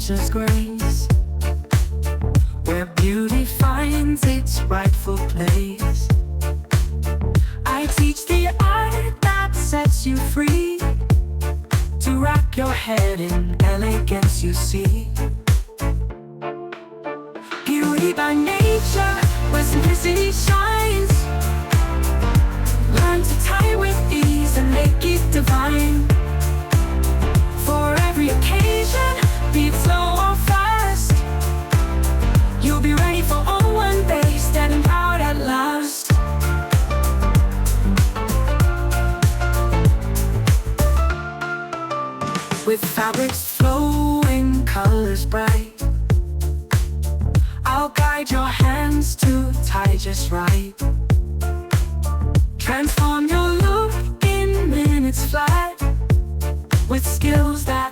nature's grace, where beauty finds its rightful place. I teach the art that sets you free, to wrap your head in elegance you see. Beauty by nature, where simplicity shines. Learn to tie with ease and make it divine. For every occasion, be it slow or fast, you'll be ready for all one day, standing proud at last. With fabrics flowing, colors bright, I'll guide your hands to tie just right. Transform your look in minutes flat, with skills that